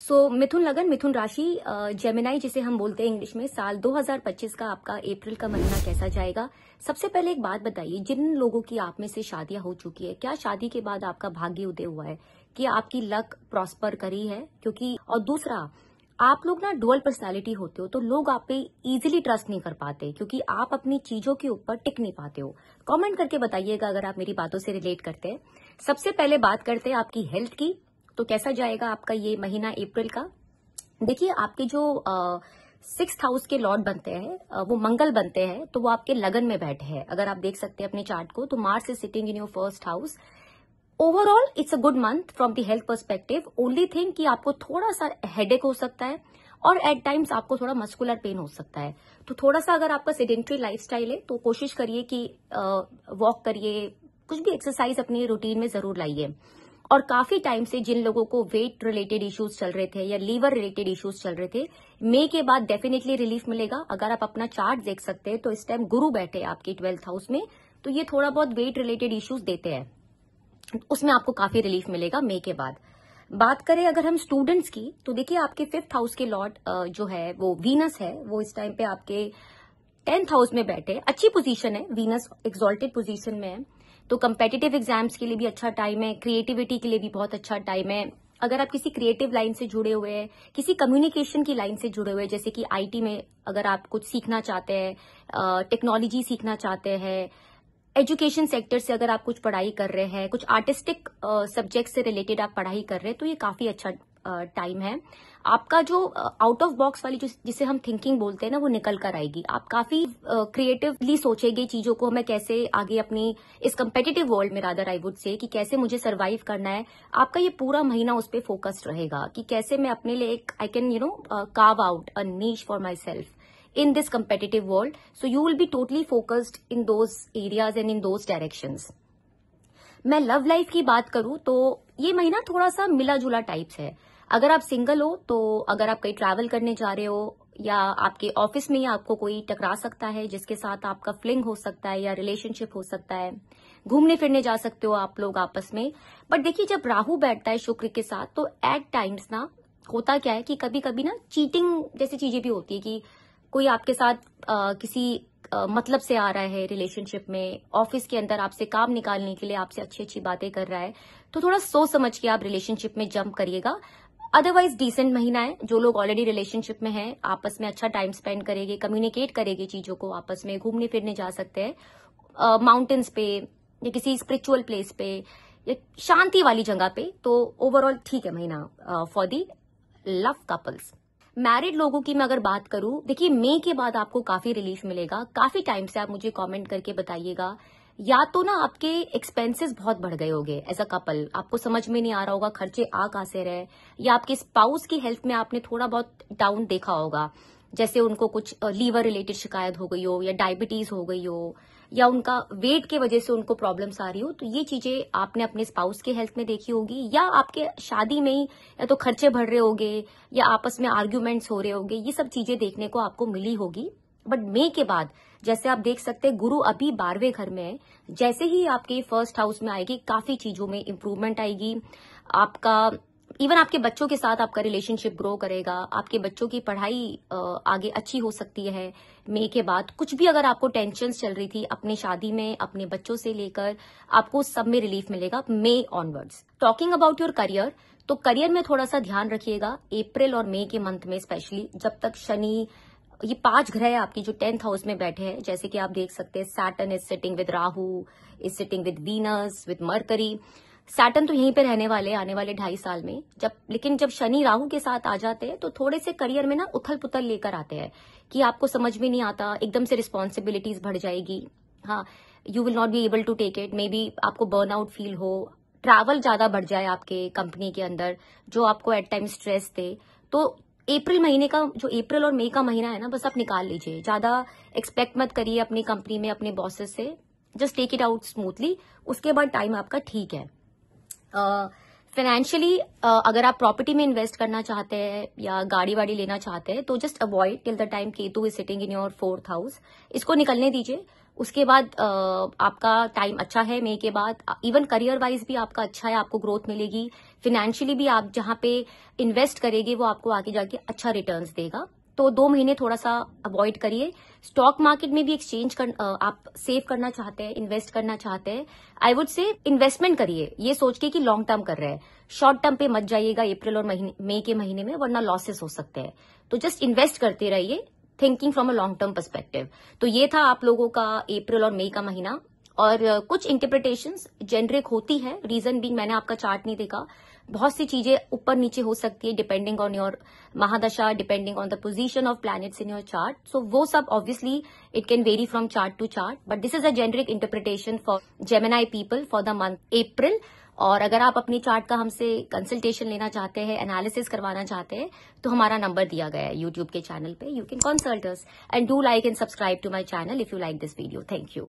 मिथुन लगन, मिथुन राशि, जेमिनाई जिसे हम बोलते हैं इंग्लिश में, साल 2025 का आपका अप्रैल का महीना कैसा जाएगा। सबसे पहले एक बात बताइए, जिन लोगों की आप में से शादियां हो चुकी है, क्या शादी के बाद आपका भाग्य उदय हुआ है कि आपकी लक प्रॉस्पर करी है? क्योंकि और दूसरा, आप लोग ना डुअल पर्सनालिटी होते हो, तो लोग आप पे इजीली ट्रस्ट नहीं कर पाते क्योंकि आप अपनी चीजों के ऊपर टिक नहीं पाते हो। कमेंट करके बताइएगा अगर आप मेरी बातों से रिलेट करते हैं। सबसे पहले बात करते हैं आपकी हेल्थ की। तो कैसा जाएगा आपका ये महीना अप्रैल का? देखिए, आपके जो 6th हाउस के लॉर्ड बनते हैं, वो मंगल बनते हैं, तो वो आपके लगन में बैठे हैं। अगर आप देख सकते हैं अपने चार्ट को, तो Mars is sitting in your first house. Overall it's a good month from the health perspective. Only thing कि आपको थोड़ा सा हेडेक हो सकता है और एट टाइम्स आपको थोड़ा मस्कुलर पेन हो सकता है। तो थोड़ा सा अगर आपका सेडेंट्री लाइफस्टाइल है तो कोशिश करिए कि वॉक करिए, कुछ भी एक्सरसाइज अपनी रूटीन में जरूर लाइए। और काफी टाइम से जिन लोगों को वेट रिलेटेड इश्यूज चल रहे थे या लीवर रिलेटेड इश्यूज चल रहे थे, मई के बाद डेफिनेटली रिलीफ मिलेगा। अगर आप अपना चार्ट देख सकते हैं तो इस टाइम गुरु बैठे आपके 12th हाउस में, तो ये थोड़ा बहुत वेट रिलेटेड इश्यूज देते हैं, उसमें आपको काफी रिलीफ मिलेगा मई के बाद। बात करें अगर हम स्टूडेंट्स की, तो देखिए आपके 5th हाउस के लॉर्ड जो है वो वीनस है, वो इस टाइम पे आपके 10th हाउस में बैठे। अच्छी पोजीशन है, वीनस एक्सॉल्टेड पोजीशन में है, तो कंपेटिटिव एग्जाम्स के लिए भी अच्छा टाइम है, क्रिएटिविटी के लिए भी बहुत अच्छा टाइम है। अगर आप किसी क्रिएटिव लाइन से जुड़े हुए हैं, किसी कम्युनिकेशन की लाइन से जुड़े हुए हैं, जैसे कि आईटी में अगर आप कुछ सीखना चाहते हैं, टेक्नोलॉजी सीखना चाहते हैं, एजुकेशन सेक्टर से अगर आप कुछ पढ़ाई कर रहे हैं, कुछ आर्टिस्टिक सब्जेक्ट से रिलेटेड आप पढ़ाई कर रहे हैं, तो ये काफी अच्छा टाइम है। आपका जो आउट ऑफ बॉक्स वाली जिसे हम थिंकिंग बोलते हैं ना, वो निकल कर आएगी। आप काफी क्रिएटिवली सोचेंगे चीजों को, हमें कैसे आगे अपनी इस कंपेटिटिव वर्ल्ड में, रादर आई वुड से, कि कैसे मुझे सर्वाइव करना है। आपका ये पूरा महीना उस पर फोकस्ड रहेगा कि कैसे मैं अपने लिए एक I can carve out a niche for my self in this competitive world. So you will be totally focused in those areas and in those directions. मैं लव लाइफ की बात करूं तो ये महीना थोड़ा सा मिला जुला टाइप्स है। अगर आप सिंगल हो, तो अगर आप कहीं ट्रैवल करने जा रहे हो या आपके ऑफिस में ही आपको कोई टकरा सकता है जिसके साथ आपका फ्लिंग हो सकता है या रिलेशनशिप हो सकता है, घूमने फिरने जा सकते हो आप लोग आपस में। बट देखिए, जब राहु बैठता है शुक्र के साथ, तो एट टाइम्स ना होता क्या है कि कभी कभी ना चीटिंग जैसी चीजें भी होती है कि कोई आपके साथ किसी मतलब से आ रहा है रिलेशनशिप में, ऑफिस के अंदर आपसे काम निकालने के लिए आपसे अच्छी अच्छी बातें कर रहा है, तो थोड़ा सोच समझ के आप रिलेशनशिप में जंप करिएगा। अदरवाइज डिसेंट महीना है। जो लोग ऑलरेडी रिलेशनशिप में हैं, आपस में अच्छा टाइम स्पेंड करेंगे, कम्युनिकेट करेंगे चीजों को, आपस में घूमने फिरने जा सकते हैं माउंटेन्स पे या किसी स्पिरिचुअल प्लेस पे या शांति वाली जगह पे। तो ओवरऑल ठीक है महीना for the love couples. Married लोगों की मैं अगर बात करूं, देखिए मई के बाद आपको काफी रिलीफ मिलेगा। काफी टाइम से आप मुझे कमेंट करके बताइएगा, या तो ना आपके एक्सपेंसेस बहुत बढ़ गए होंगे एज अ कपल, आपको समझ में नहीं आ रहा होगा खर्चे आ कहां से रहे, या आपके स्पाउस की हेल्थ में आपने थोड़ा बहुत डाउन देखा होगा, जैसे उनको कुछ लीवर रिलेटेड शिकायत हो गई हो या डायबिटीज हो गई हो या उनका वेट के वजह से उनको प्रॉब्लम्स आ रही हो। तो ये चीजें आपने अपने स्पाउस के हेल्थ में देखी होगी, या आपके शादी में ही या तो खर्चे बढ़ रहे होंगे या आपस में आर्ग्यूमेंट्स हो रहे होंगे, ये सब चीजें देखने को आपको मिली होगी। बट मई के बाद जैसे आप देख सकते हैं, गुरु अभी 12वें घर में है, जैसे ही आपके फर्स्ट हाउस में आएगी, काफी चीजों में इंप्रूवमेंट आएगी। आपका इवन आपके बच्चों के साथ आपका रिलेशनशिप ग्रो करेगा, आपके बच्चों की पढ़ाई आगे अच्छी हो सकती है मई के बाद। कुछ भी अगर आपको टेंशन चल रही थी अपनी शादी में, अपने बच्चों से लेकर, आपको सब में रिलीफ मिलेगा May onwards. Talking about your career, तो करियर में थोड़ा सा ध्यान रखिएगा अप्रैल और मई के मंथ में, स्पेशली जब तक शनि, ये 5 ग्रह आपकी जो 10th हाउस में बैठे हैं, जैसे कि आप देख सकते हैं Saturn is sitting with Rahu, is sitting with Venus, with mercury. Saturn तो यहीं पे रहने वाले आने वाले 2.5 साल में, लेकिन जब शनि राहु के साथ आ जाते हैं तो थोड़े से करियर में ना उथल पुथल लेकर आते हैं कि आपको समझ में नहीं आता, एकदम से रिस्पॉन्सिबिलिटीज बढ़ जाएगी। हाँ, you will not be able to take it, maybe आपको बर्नआउट फील हो, ट्रैवल ज्यादा बढ़ जाए आपके कंपनी के अंदर जो आपको एट टाइम स्ट्रेस दे। तो अप्रैल महीने का जो अप्रैल और मई का महीना है ना, बस आप निकाल लीजिए, ज्यादा एक्सपेक्ट मत करिए अपनी कंपनी में अपने बॉसेस से, just take it out smoothly. उसके बाद टाइम आपका ठीक है। फाइनेंशियली अगर आप प्रॉपर्टी में इन्वेस्ट करना चाहते हैं या गाड़ी वाड़ी लेना चाहते हैं, तो just avoid till the time Ketu is sitting in your 4th house, इसको निकलने दीजिए। उसके बाद आपका टाइम अच्छा है मई के बाद। इवन करियर वाइज भी आपका अच्छा है, आपको ग्रोथ मिलेगी। फिनेंशियली भी आप जहां पे इन्वेस्ट करेंगे वो आपको आगे जाके अच्छा रिटर्न्स देगा। तो 2 महीने थोड़ा सा अवॉइड करिए। स्टॉक मार्केट में भी आप सेव करना चाहते हैं, इन्वेस्ट करना चाहते हैं, आई वुड से इन्वेस्टमेंट करिए ये सोच के कि लॉन्ग टर्म कर रहे हैं। शॉर्ट टर्म पे मत जाइएगा अप्रैल और मई के महीने में, वरना लॉसेस हो सकते हैं। तो जस्ट इन्वेस्ट करते रहिए, thinking from a long term perspective. तो ये था आप लोगों का अप्रैल और मई का महीना। और कुछ इंटरप्रिटेशंस जेनरिक होती है, रीजन भी मैंने आपका चार्ट नहीं देखा। बहुत सी चीजें ऊपर नीचे हो सकती है depending on your mahadasha, depending on the position of planets in your chart. So वो सब obviously it can vary from chart to chart, but this is a generic interpretation for Gemini people for the month April. और अगर आप अपनी chart का हमसे consultation लेना चाहते हैं, एनालिसिस करवाना चाहते हैं, तो हमारा नंबर दिया गया है यूट्यूब के चैनल पे। You can consult us and do like and subscribe to my channel if you like this video. Thank you.